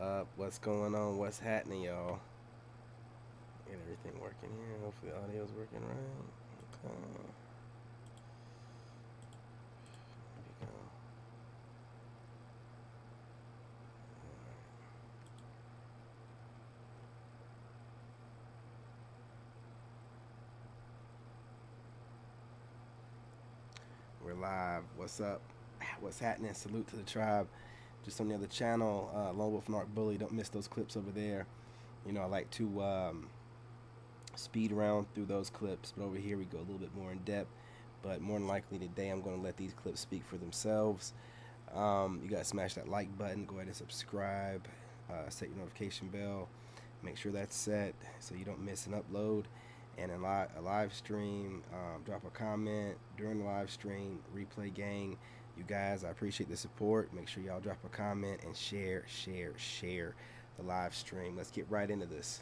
up? What's going on? What's happening, y'all? Get everything working here. Hopefully, the audio's working right. Okay. There we go. We're live. What's up? What's happening? Salute to the tribe. Just on the other channel, Lone Wolf and Art Bully. Don't miss those clips over there. You know, I like to speed around through those clips, but over here we go a little bit more in depth. But more than likely today, I'm going to let these clips speak for themselves. You got to smash that like button. Go ahead and subscribe. Set your notification bell. Make sure that's set so you don't miss an upload. And a live stream, drop a comment during the live stream. Replay gang, you guys, I appreciate the support. Make sure y'all drop a comment and share the live stream. Let's get right into this.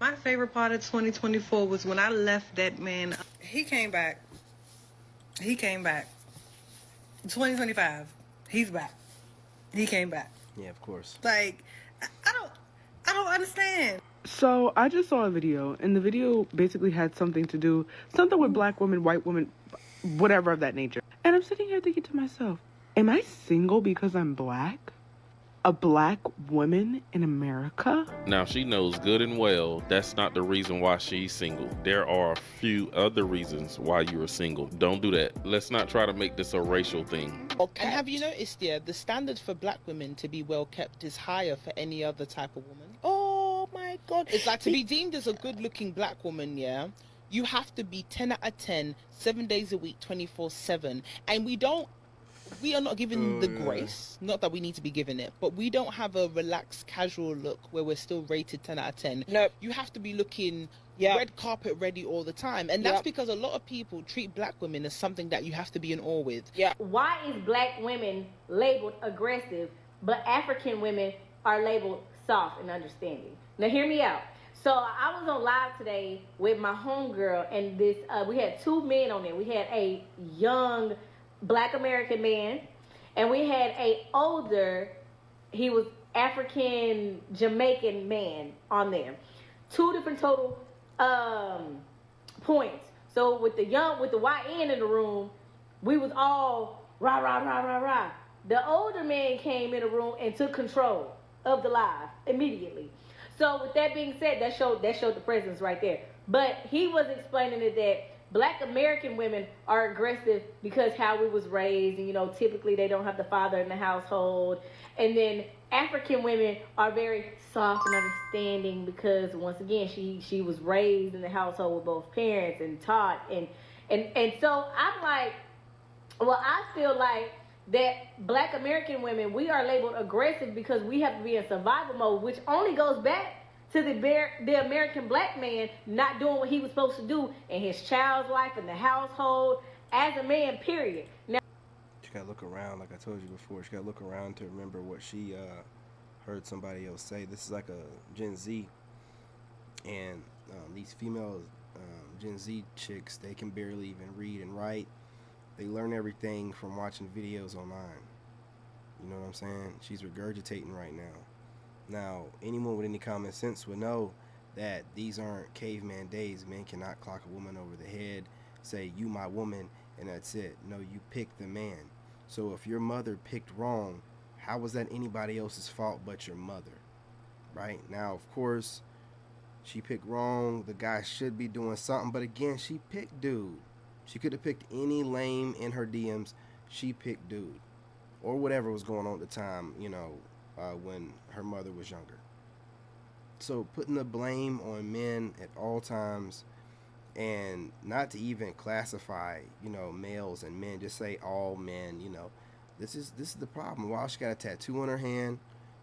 My favorite part of 2024 was when I left that man. He came back. 2025, he's back. He came back. Yeah, of course. Like, I don't understand. So I just saw a video, and the video basically had something with black women, white women, whatever of that nature. And I'm sitting here thinking to myself, am I single because I'm black? A black woman in America? Now, she knows good and well that's not the reason why she's single. There are a few other reasons why you're single. Don't do that. Let's not try to make this a racial thing. And have you noticed, the standard for black women to be well kept is higher for any other type of woman? Oh my God. It's like to be deemed as a good looking black woman, you have to be 10 out of 10, 7 days a week, 24/7. And we are not given the grace, not that we need to be given it, but we don't have a relaxed, casual look where we're still rated 10 out of 10. Nope. You have to be looking red carpet ready all the time. And that's because a lot of people treat black women as something that you have to be in awe with. Yeah. Why is black women labeled aggressive, but African women are labeled soft and understanding? Now, hear me out. So I was on live today with my homegirl, and we had two men on there. We had a young black American man, and we had a older, he was African Jamaican man on there. Two different total points. So with the YN in the room, we was all rah rah rah rah rah. The older man came in the room and took control of the live immediately. So with that being said, that showed the presence right there. But he was explaining it that black American women are aggressive because how we was raised, and typically they don't have the father in the household. And then African women are very soft and understanding because once again she was raised in the household with both parents and taught and so I'm like, well, I feel like that black American women, we are labeled aggressive because we have to be in survival mode, which only goes back to the American black man not doing what he was supposed to do in his child's life, in the household, as a man, period. Now, She gotta look around, like I told you before. She gotta look around to remember what she heard somebody else say. This is like a Gen Z, and these female Gen Z chicks, they can barely even read and write. They learn everything from watching videos online. You know what I'm saying? She's regurgitating right now. Now, anyone with any common sense would know that these aren't caveman days. Men cannot clock a woman over the head, say, you my woman, and that's it. No, you pick the man. So if your mother picked wrong, how was that anybody else's fault but your mother? Right? Now, of course, she picked wrong. The guy should be doing something. But again, she picked dude. She could have picked any lame in her DMs. She picked dude. Or whatever was going on at the time, when her mother was younger. So putting the blame on men at all times, and not to even classify, males and men, just say all men, this is the problem. While she got a tattoo on her hand,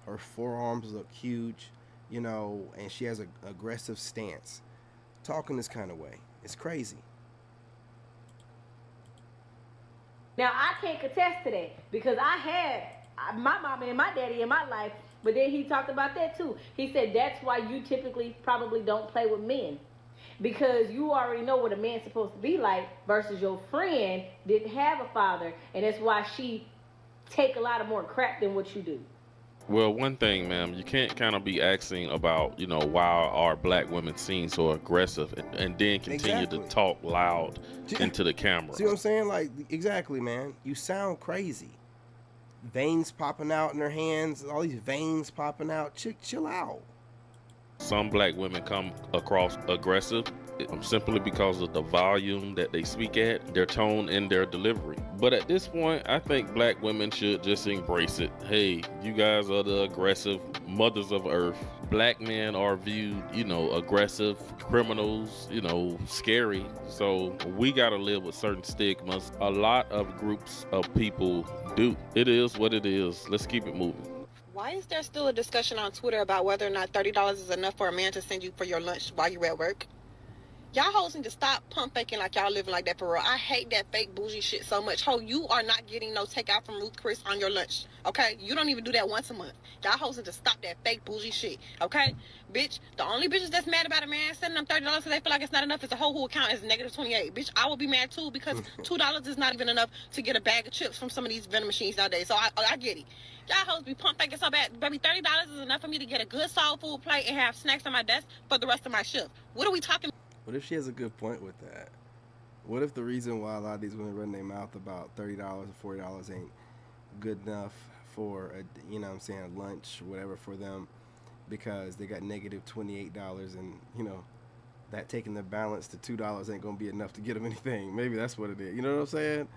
her forearms look huge, and she has an aggressive stance, talking this kind of way. It's crazy. Now, I can't contest to that because I had my mama and my daddy in my life, but then he talked about that too. He said that's why you typically probably don't play with men, because you already know what a man's supposed to be like versus your friend didn't have a father, and that's why she take a lot of more crap than what you do. Well, one thing, ma'am, you can't kind of be asking about, you know, why are black women seen so aggressive and then continue Exactly. to talk loud Yeah. into the camera. See what I'm saying? Like, exactly, man. You sound crazy. Veins popping out in their hands, all these veins popping out. Chill out. Some black women come across aggressive simply because of the volume that they speak at, their tone, and their delivery. But at this point, I think black women should just embrace it. Hey, you guys are the aggressive mothers of earth. Black men are viewed, you know, aggressive, criminals, you know, scary. So we gotta live with certain stigmas. A lot of groups of people do. It is what it is. Let's keep it moving. Why is there still a discussion on Twitter about whether or not $30 is enough for a man to send you for your lunch while you're at work? Y'all hoes need to stop pump faking like y'all living like that for real. I hate that fake bougie shit so much. Ho, you are not getting no takeout from Ruth Chris on your lunch, okay? You don't even do that once a month. Y'all hoes need to stop that fake bougie shit, okay? Bitch, the only bitches that's mad about a man sending them $30 because they feel like it's not enough is a hoe who account is negative 28. Bitch, I will be mad too because $2 is not even enough to get a bag of chips from some of these vending machines nowadays. So I get it. Y'all hoes be pump faking so bad. Baby, $30 is enough for me to get a good soul food plate and have snacks on my desk for the rest of my shift. What are we talking about? What if she has a good point with that? What if the reason why a lot of these women run their mouth about $30 or $40 ain't good enough for a, you know what I'm saying, lunch or whatever for them because they got negative $28 and, you know, that taking the balance to $2 ain't gonna be enough to get them anything. Maybe that's what it is. You know what I'm saying?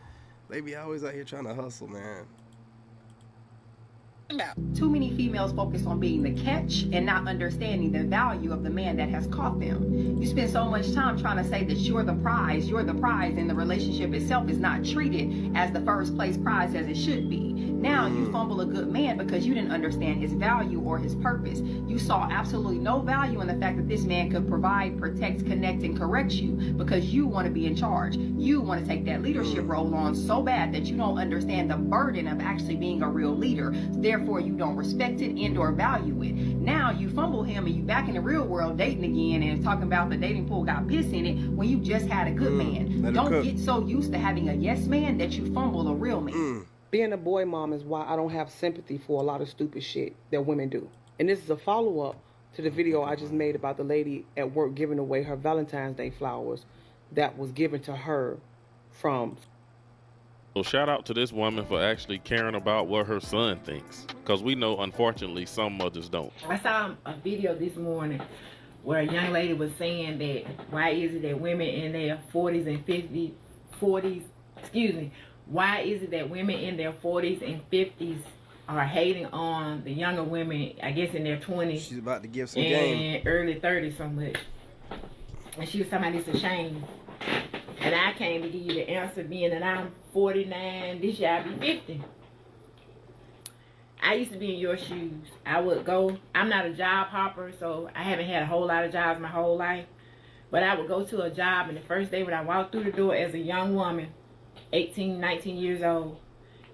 They be always out here trying to hustle, man. Too many females focus on being the catch and not understanding the value of the man that has caught them. You spend so much time trying to say that you're the prize, and the relationship itself is not treated as the first place prize as it should be. Now you fumble a good man because you didn't understand his value or his purpose. You saw absolutely no value in the fact that this man could provide, protect, connect, and correct you because you want to be in charge. You want to take that leadership role on so bad that you don't understand the burden of actually being a real leader. Therefore, you don't respect it and or value it. Now you fumble him and you back in the real world dating again and talking about the dating pool got piss in it when you just had a good man. Don't get so used to having a yes man that you fumble a real man. Being a boy mom is why I don't have sympathy for a lot of stupid shit that women do. And this is a follow-up to the video I just made about the lady at work giving away her Valentine's Day flowers that was given to her from... So shout out to this woman for actually caring about what her son thinks. Because we know, unfortunately, some mothers don't. I saw a video this morning where a young lady was saying that why is it that women in their 40s and 50s, why is it that women in their 40s and 50s are hating on the younger women, I guess in their 20s. She's about to give some and game. Early 30s so much. And she was talking about it's a shame. And I came to give you the answer being that I'm 49, this year I'll be 50. I used to be in your shoes. I would go, I'm not a job hopper, so I haven't had a whole lot of jobs my whole life. But I would go to a job, and the first day when I walked through the door as a young woman, 18, 19 years old,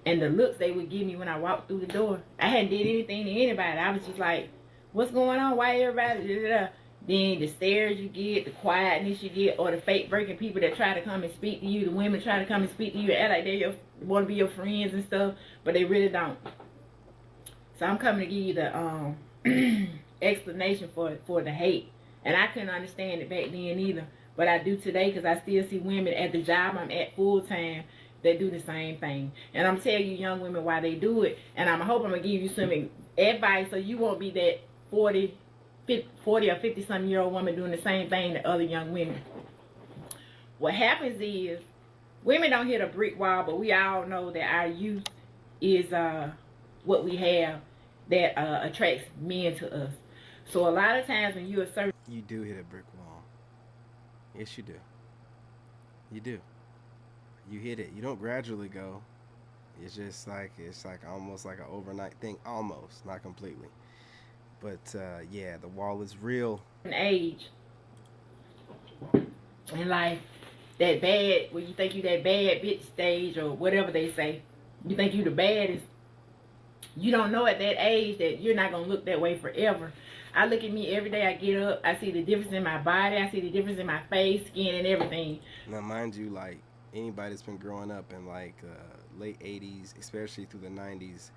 and the looks they would give me when I walked through the door, I hadn't did anything to anybody. I was just like, what's going on? Why everybody? Da, da, da. Then the stares you get, the quietness you get, or the fake breaking people that try to come and speak to you, the women try to come and speak to you, act like they want to be your friends and stuff, but they really don't. So I'm coming to give you the explanation for the hate. And I couldn't understand it back then either. But I do today because I still see women at the job I'm at full time that do the same thing. And I'm telling you young women why they do it. And I hope I'm going to give you some advice so you won't be that 40 or 50-something-year-old woman doing the same thing to other young women. What happens is women don't hit a brick wall, but we all know that our youth is what we have that attracts men to us. So a lot of times when you assert... You do hit a brick wall. Yes, you do. You do. You hit it. You don't gradually go. It's just like, it's like almost like an overnight thing. Almost. Not completely. But, yeah, the wall is real. An age in life, that bad, when you think you that bad bitch stage or whatever they say, you think you the baddest. You don't know at that age that you're not going to look that way forever. I look at me every day I get up. I see the difference in my body. I see the difference in my face, skin, and everything. Now, mind you, like, anybody that's been growing up in, like, late 80s, especially through the 90s,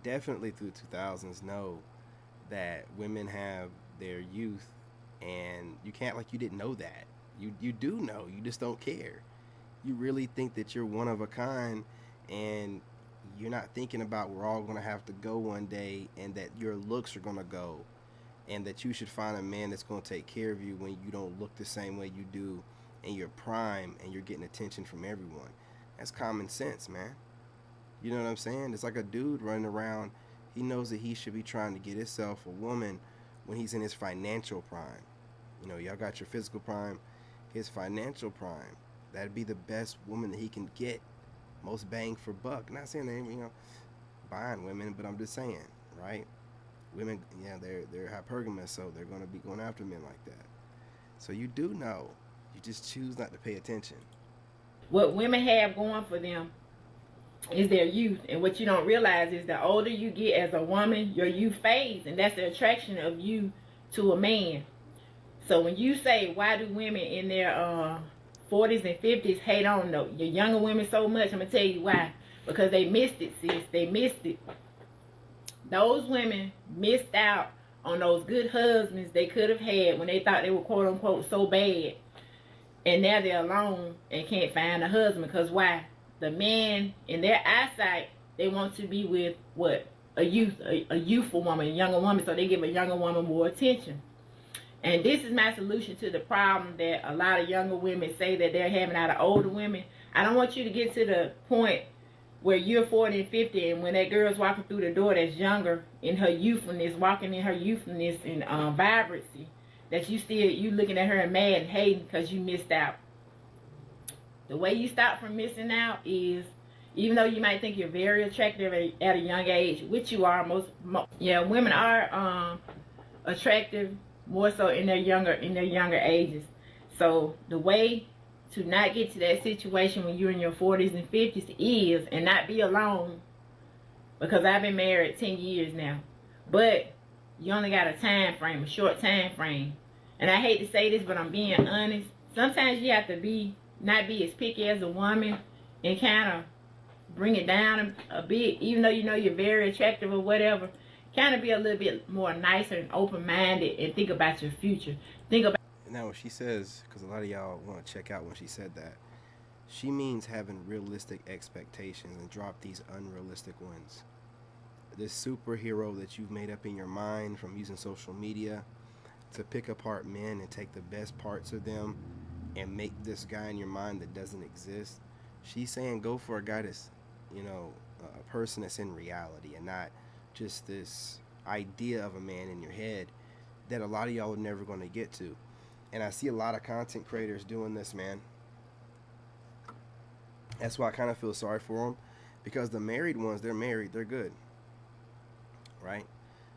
definitely through the 2000s know that women have their youth, and you can't like you didn't know that. You do know, you just don't care. You really think that you're one of a kind, and you're not thinking about we're all going to have to go one day, and that your looks are going to go, and that you should find a man that's going to take care of you when you don't look the same way you do in your prime and you're getting attention from everyone. That's common sense, man. You know what I'm saying? It's like a dude running around. He knows that he should be trying to get himself a woman when he's in his financial prime. You know, y'all got your physical prime, his financial prime. That'd be the best woman that he can get. Most bang for buck. Not saying they, you know, buying women, but I'm just saying, right? Women, yeah, they're hypergamous, so they're going to be going after men like that. So you do know. You just choose not to pay attention. What women have going for them is their youth. And what you don't realize is the older you get as a woman, your youth fades. And that's the attraction of you to a man. So when you say, why do women in their 40s and 50s hate on your younger women so much, I'm going to tell you why. Because they missed it, sis. They missed it. Those women missed out on those good husbands they could have had when they thought they were quote unquote so bad. And now they're alone and can't find a husband. Because why? The man, in their eyesight, they want to be with what? A youthful woman, a younger woman. So they give a younger woman more attention. And this is my solution to the problem that a lot of younger women say that they're having out of older women. I don't want you to get to the point where you're 40 and 50, and when that girl's walking through the door that's younger in her youthfulness, walking in her youthfulness and vibrancy, that you looking at her and mad and hating because you missed out. The way you stop from missing out is, even though you might think you're very attractive at a young age, which you are, women are attractive more so in their younger ages. So the way to not get to that situation when you're in your 40s and 50s is, and not be alone, because I've been married 10 years now, but you only got a time frame, a short time frame. And I hate to say this, but I'm being honest. Sometimes you have to not be as picky as a woman and kind of bring it down a bit, even though you know you're very attractive or whatever. Kind of be a little bit more nicer and open-minded and think about your future. Now, when she says, because a lot of y'all want to check out when she said that, she means having realistic expectations and drop these unrealistic ones. This superhero that you've made up in your mind from using social media to pick apart men and take the best parts of them and make this guy in your mind that doesn't exist. She's saying go for a guy that's, you know, a person that's in reality and not just this idea of a man in your head that a lot of y'all are never going to get to. And I see a lot of content creators doing this, man. That's why I kind of feel sorry for them, because the married ones, they're married, they're good, right?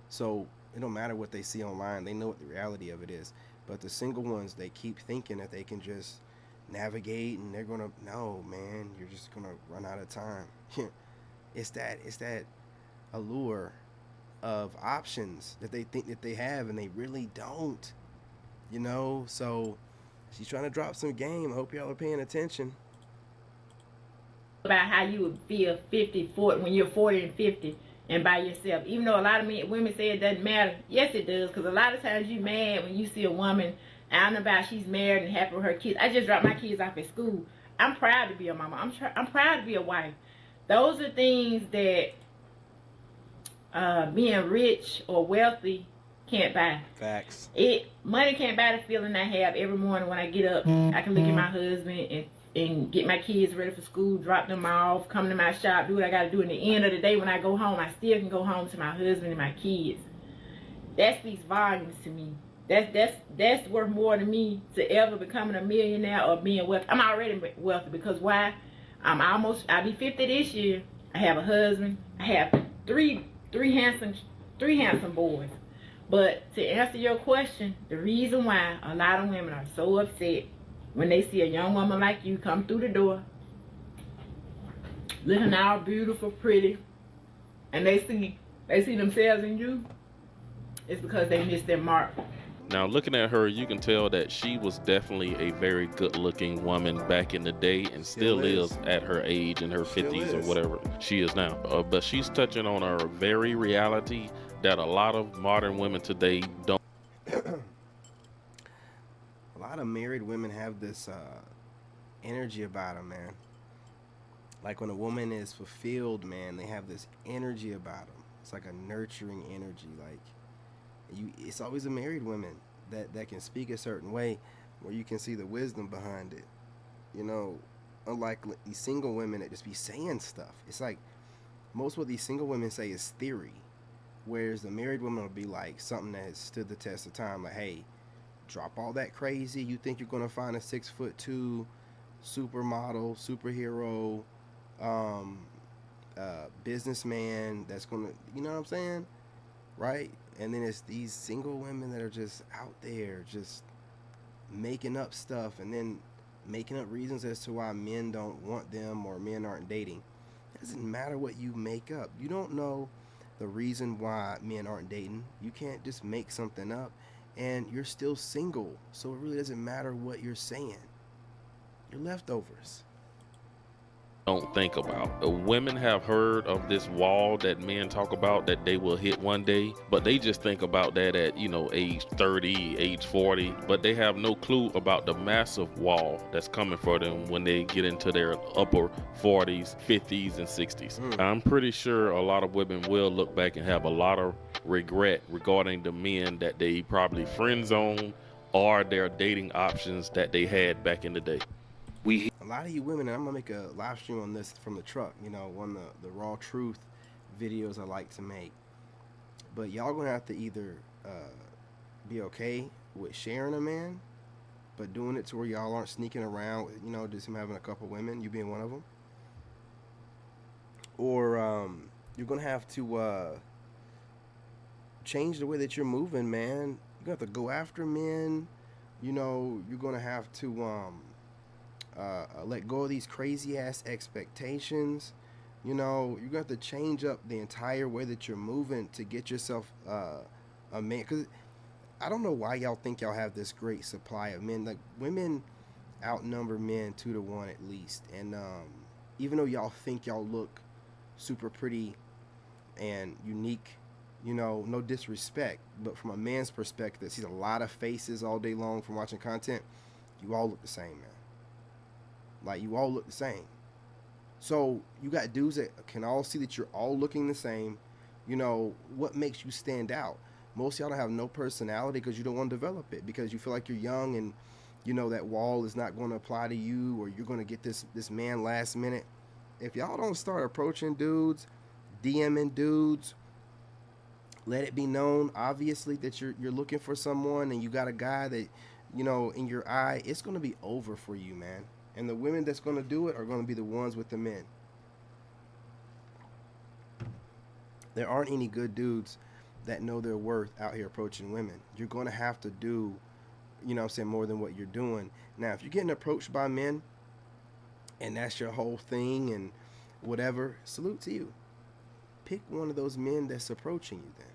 So it don't matter what they see online, they know what the reality of it is. But the single ones, they keep thinking that they can just navigate, and they're gonna, no, man, you're just gonna run out of time. It's that allure of options that they think that they have, and they really don't. You know, so she's trying to drop some game. I hope y'all are paying attention. About how you would feel 40, when you're 40 and 50 and by yourself. Even though a lot of women say it doesn't matter. Yes, it does, because a lot of times you're mad when you see a woman out and about, she's married and happy with her kids. I just dropped my kids off at school. I'm proud to be a mama. I'm proud to be a wife. Those are things that being rich or wealthy can't buy. Facts. Money can't buy the feeling I have every morning when I get up. I can look at my husband and get my kids ready for school, drop them off, come to my shop, do what I got to do. In the end of the day, when I go home, I still can go home to my husband and my kids. That speaks volumes to me. That's worth more to me to ever becoming a millionaire or being wealthy. I'm already wealthy, because why? I'll be 50 this year. I have a husband. I have three handsome boys. But to answer your question, the reason why a lot of women are so upset when they see a young woman like you come through the door, looking all beautiful, pretty, and they see themselves in you, is because they missed their mark. Now, looking at her, you can tell that she was definitely a very good-looking woman back in the day, and still is at her age in her 50s or whatever she is now. But she's touching on a very reality that a lot of modern women today don't. A lot of married women have this energy about them, man. Like when a woman is fulfilled, man, they have this energy about them. It's like a nurturing energy. Like it's always the married women that can speak a certain way, where you can see the wisdom behind it. You know, unlike these single women that just be saying stuff. It's like most what these single women say is theory, whereas the married woman will be like something that has stood the test of time. Like, hey, drop all that crazy. You think you're gonna find a 6'2" supermodel, superhero, businessman that's gonna, you know what I'm saying, right? And then it's these single women that are just out there just making up stuff, and then making up reasons as to why men don't want them or men aren't dating. It doesn't matter what you make up. You don't know the reason why men aren't dating. You can't just make something up, and you're still single, so it really doesn't matter what you're saying. You're leftovers. Think about. Women have heard of this wall that men talk about that they will hit one day, but they just think about that at, age 30, age 40, but they have no clue about the massive wall that's coming for them when they get into their upper 40s, 50s, and 60s. I'm pretty sure a lot of women will look back and have a lot of regret regarding the men that they probably friend zone or their dating options that they had back in the day. A lot of you women, and I'm gonna make a live stream on this from the truck, one of the raw truth videos I like to make. But y'all gonna have to either be okay with sharing a man, but doing it to where y'all aren't sneaking around with, just him having a couple women, you being one of them. Or you're gonna have to change the way that you're moving, man. You're gonna have to go after men. You're gonna have to let go of these crazy ass expectations. You're gonna have to change up the entire way that you're moving to get yourself a man. Because I don't know why y'all think y'all have this great supply of men. Like, women outnumber men 2 to 1 at least. And even though y'all think y'all look super pretty and unique, no disrespect, but from a man's perspective that sees a lot of faces all day long from watching content, you all look the same, man. Like, you all look the same. So you got dudes that can all see that you're all looking the same. What makes you stand out? Most of y'all don't have no personality because you don't want to develop it, because you feel like you're young and that wall is not going to apply to you, or you're going to get this man last minute. If y'all don't start approaching dudes, DMing dudes, let it be known obviously that you're looking for someone, and you got a guy that in your eye, it's going to be over for you, man. And the women that's going to do it are going to be the ones with the men. There aren't any good dudes that know their worth out here approaching women. You're going to have to do, more than what you're doing. Now, if you're getting approached by men and that's your whole thing and whatever, salute to you. Pick one of those men that's approaching you then.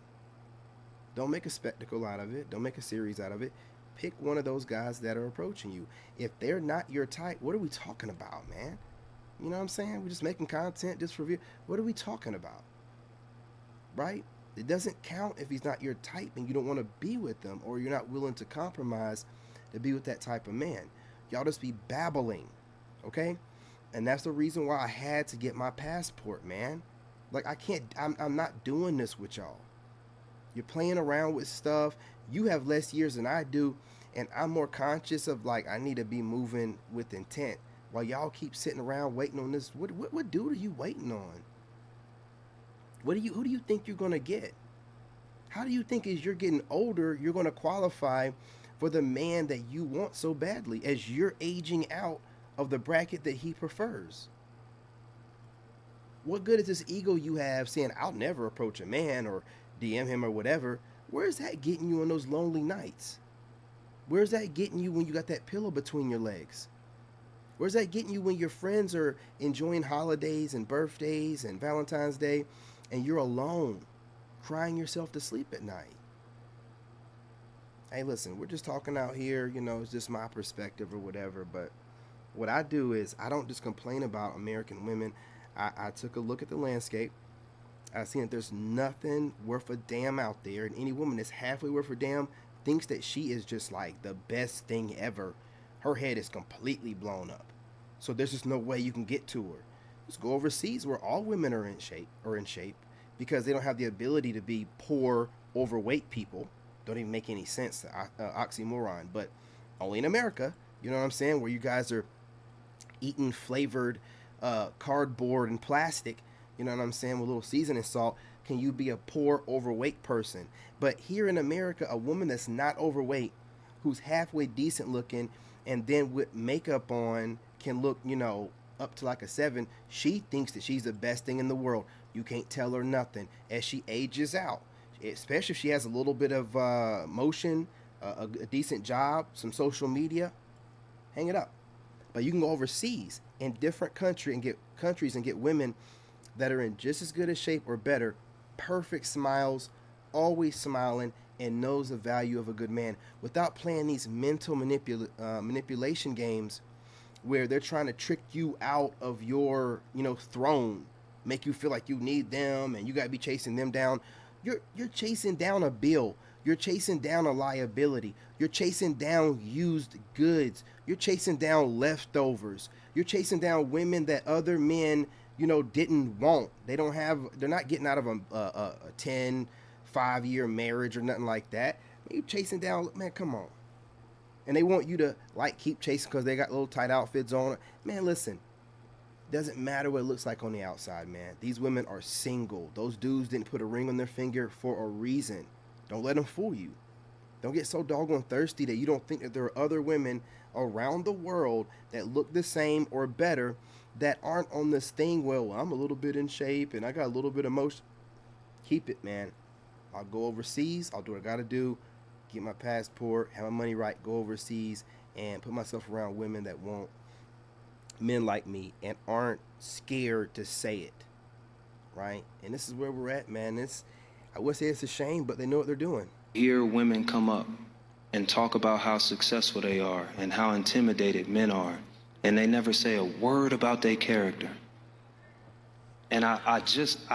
Don't make a spectacle out of it. Don't make a series out of it. Pick one of those guys that are approaching you. If they're not your type, what are we talking about, man? You know what I'm saying? We're just making content just for view. What are we talking about? Right? It doesn't count if he's not your type and you don't want to be with them, or you're not willing to compromise to be with that type of man. Y'all just be babbling, okay? And that's the reason why I had to get my passport, man. Like, I'm not doing this with y'all. You're playing around with stuff. You have less years than I do, and I'm more conscious of, like, I need to be moving with intent. While y'all keep sitting around waiting on this, what dude are you waiting on? Who do you think you're gonna get? How do you think as you're getting older, you're gonna qualify for the man that you want so badly as you're aging out of the bracket that he prefers? What good is this ego you have saying, I'll never approach a man or DM him or whatever? Where's that getting you on those lonely nights? Where's that getting you when you got that pillow between your legs? Where's that getting you when your friends are enjoying holidays and birthdays and Valentine's Day and you're alone, crying yourself to sleep at night? hey, listen, we're just talking out here, you know, it's just my perspective or whatever. But what I do is I don't just complain about American women. I took a look at the landscape. I seen that there's nothing worth a damn out there, and any woman that's halfway worth a damn thinks that she is just like the best thing ever. Her head is completely blown up. So there's just no way you can get to her. Just go overseas where all women are in shape, because they don't have the ability to be poor, overweight people. Don't even make any sense, oxymoron. But only in America, you know what I'm saying, where you guys are eating flavored cardboard and plastic, you know what I'm saying, with a little seasoning salt, can you be a poor, overweight person. But here in America, a woman that's not overweight, who's halfway decent looking, and then with makeup on can look, you know, up to like a 7, she thinks that she's the best thing in the world. You can't tell her nothing as she ages out, especially if she has a little bit of motion, a decent job, some social media. Hang it up. But you can go overseas in different countries and get women that are in just as good a shape or better, perfect smiles, always smiling, and knows the value of a good man, without playing these mental manipulation games where they're trying to trick you out of your, you know, throne, make you feel like you need them and you got to be chasing them down. You're chasing down a bill. You're chasing down a liability. You're chasing down used goods. You're chasing down leftovers. You're chasing down women that other men, you know, didn't want. They're not getting out of a 10, 5-year marriage or nothing like that. You're chasing down, man, come on. And they want you to like keep chasing because they got little tight outfits on. Man, listen, doesn't matter what it looks like on the outside, man. These women are single. Those dudes didn't put a ring on their finger for a reason. Don't let them fool you. Don't get so doggone thirsty that you don't think that there are other women around the world that look the same or better, that aren't on this thing, well, I'm a little bit in shape and I got a little bit of motion. Keep it, man. I'll go overseas. I'll do what I got to do. Get my passport, have my money right, go overseas, and put myself around women that want men like me and aren't scared to say it, right? And this is where we're at, man. I would say it's a shame, but they know what they're doing. Hear women come up and talk about how successful they are and how intimidated men are, and they never say a word about their character. And I just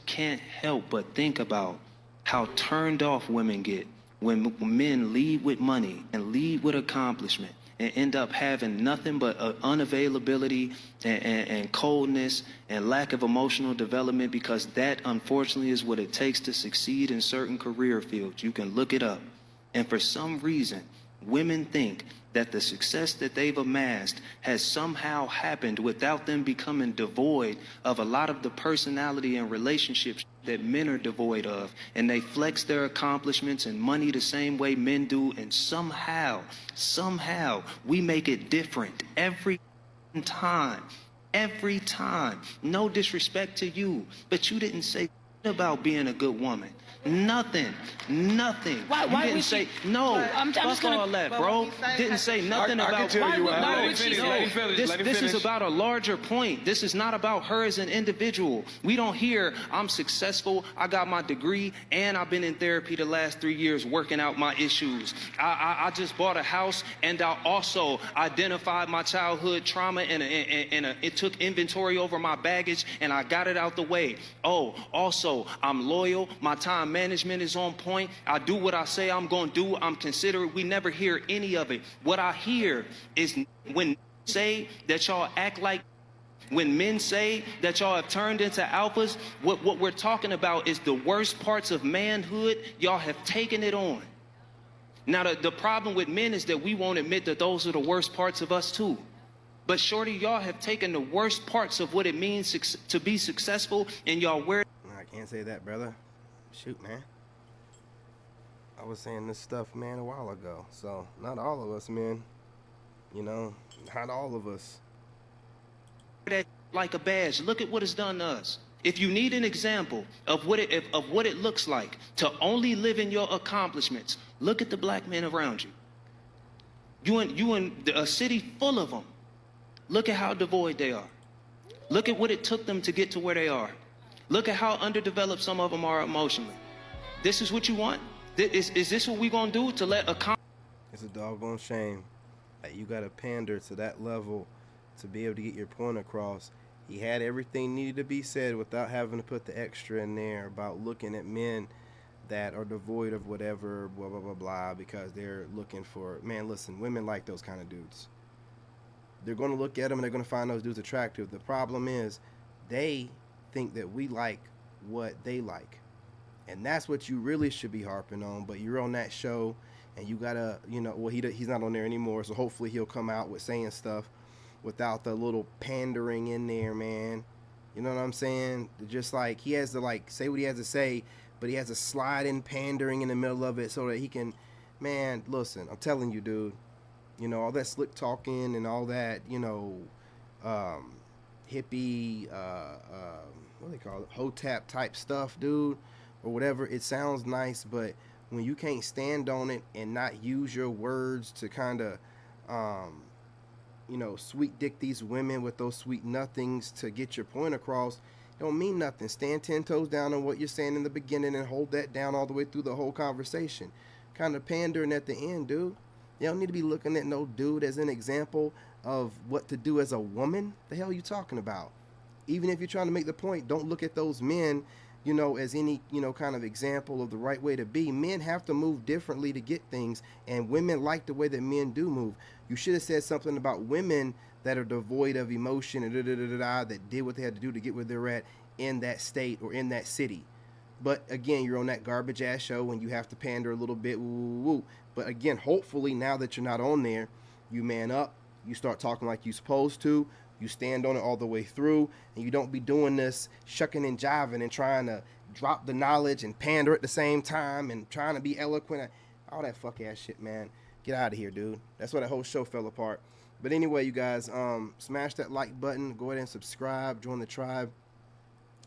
can't help but think about how turned off women get when men lead with money and lead with accomplishment and end up having nothing but unavailability and coldness and lack of emotional development, because that, unfortunately, is what it takes to succeed in certain career fields. You can look it up. And for some reason, women think that the success that they've amassed has somehow happened without them becoming devoid of a lot of the personality and relationships that men are devoid of. And they flex their accomplishments and money the same way men do, and somehow we make it different every time. No disrespect to you, but you didn't say about being a good woman. Nothing. Why You didn't say no. I'm just Fuck gonna, all that, bro. Didn't say nothing I about. can tell you. This is about a larger point. This is not about her as an individual. We don't hear I'm successful, I got my degree, and I've been in therapy the last 3 years working out my issues. I just bought a house, and I also identified my childhood trauma, and it took inventory over my baggage, and I got it out the way. Oh, also, I'm loyal. My time management is on point. I do what I say I'm going to do. I'm considerate. We never hear any of it. What I hear is when say that y'all act like, when men say that y'all have turned into alphas, what we're talking about is the worst parts of manhood. Y'all have taken it on. Now, the problem with men is that we won't admit that those are the worst parts of us too. But shorty, y'all have taken the worst parts of what it means to be successful, and y'all wear. I can't say that, brother. Shoot, man. I was saying this stuff, man, a while ago. So, not all of us, man. You know, not all of us. That like a badge. Look at what it's done to us. If you need an example of what it looks like to only live in your accomplishments, look at the black men around you. You in a city full of them. Look at how devoid they are. Look at what it took them to get to where they are. Look at how underdeveloped some of them are emotionally. This is what you want? Is this what we gonna do to let a It's a doggone shame that you gotta pander to that level to be able to get your point across. He had everything needed to be said without having to put the extra in there about looking at men that are devoid of whatever, blah, blah, blah, blah, because they're looking for, man, listen, women like those kind of dudes. They're going to look at them and they're going to find those dudes attractive. The problem is they think that we like what they like. And that's what you really should be harping on. But you're on that show and you got to, you know, well, he's not on there anymore. So hopefully he'll come out with saying stuff without the little pandering in there, man. You know what I'm saying? Just like he has to like say what he has to say, but he has to slide in pandering in the middle of it so that he can, man, listen, I'm telling you, dude, you know, all that slick talking and all that, you know, hippie, what do they call it, hotep type stuff, dude, or whatever. It sounds nice, but when you can't stand on it and not use your words to kind of, you know, sweet dick these women with those sweet nothings to get your point across, don't mean nothing. Stand 10 toes down on what you're saying in the beginning and hold that down all the way through the whole conversation. Kind of pandering at the end, dude. You don't need to be looking at no dude as an example of what to do as a woman. The hell are you talking about? Even if you're trying to make the point, don't look at those men, you know, as any, you know, kind of example of the right way to be. Men have to move differently to get things, and women like the way that men do move. You should have said something about women that are devoid of emotion and that did what they had to do to get where they're at in that state or in that city. But again, you're on that garbage ass show and you have to pander a little bit. Woo. But again, hopefully now that you're not on there, you man up, you start talking like you're supposed to, you stand on it all the way through, and you don't be doing this shucking and jiving and trying to drop the knowledge and pander at the same time and trying to be eloquent. All that fuck ass shit, man. Get out of here, dude. That's why that whole show fell apart. But anyway, you guys, smash that like button. Go ahead and subscribe. Join the tribe.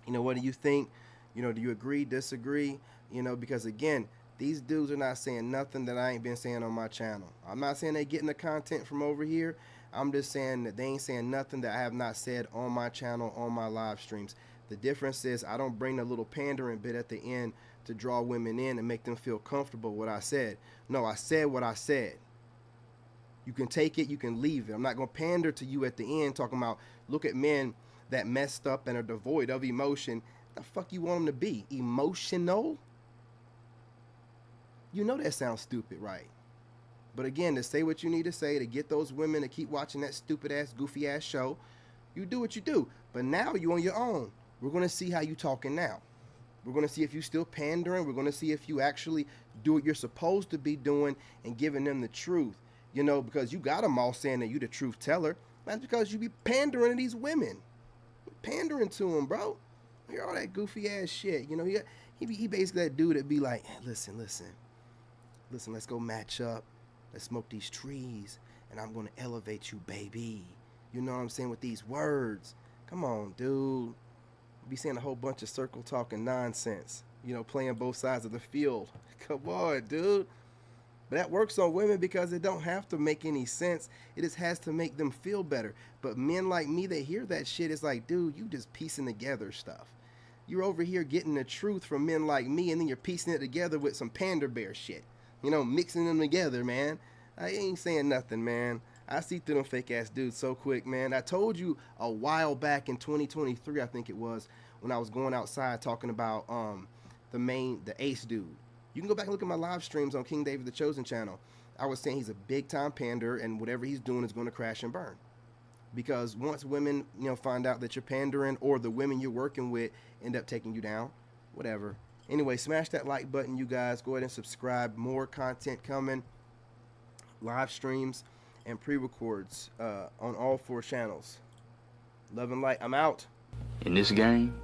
You know, what do you think? You know, do you agree, disagree? You know, because again, these dudes are not saying nothing that I ain't been saying on my channel. I'm not saying they getting the content from over here. I'm just saying that they ain't saying nothing that I have not said on my channel, on my live streams. The difference is I don't bring a little pandering bit at the end to draw women in and make them feel comfortable with what I said. No, I said what I said. You can take it, you can leave it. I'm not going to pander to you at the end talking about, look at men that messed up and are devoid of emotion. The fuck you want them to be? Emotional? You know that sounds stupid, right? But again, to say what you need to say, to get those women to keep watching that stupid ass, goofy ass show, you do what you do. But now you on your own. We're going to see how you talking now. We're going to see if you still pandering. We're going to see if you actually do what you're supposed to be doing and giving them the truth. You know, because you got them all saying that you the truth teller. That's because you be pandering to these women. Pandering to them, bro. Hear all that goofy ass shit. You know, he basically that dude that be like, hey, listen, let's go match up. Let's smoke these trees, and I'm going to elevate you, baby. You know what I'm saying, with these words. Come on, dude. Be saying a whole bunch of circle talking nonsense. You know, playing both sides of the field. Come on, dude. But that works on women because it don't have to make any sense. It just has to make them feel better. But men like me that hear that shit, it's like, dude, you just piecing together stuff. You're over here getting the truth from men like me, and then you're piecing it together with some panda bear shit. You know, mixing them together, man. I ain't saying nothing, man. I see through them fake ass dudes so quick, man. I told you a while back in 2023, I think it was, when I was going outside talking about the ace dude. You can go back and look at my live streams on King David the Chosen channel. I was saying he's a big time pander, and whatever he's doing is going to crash and burn. Because once women, you know, find out that you're pandering, or the women you're working with end up taking you down, whatever. Anyway, smash that like button, you guys. Go ahead and subscribe. More content coming. Live streams and pre-records on all 4 channels. Love and light. I'm out. In this game,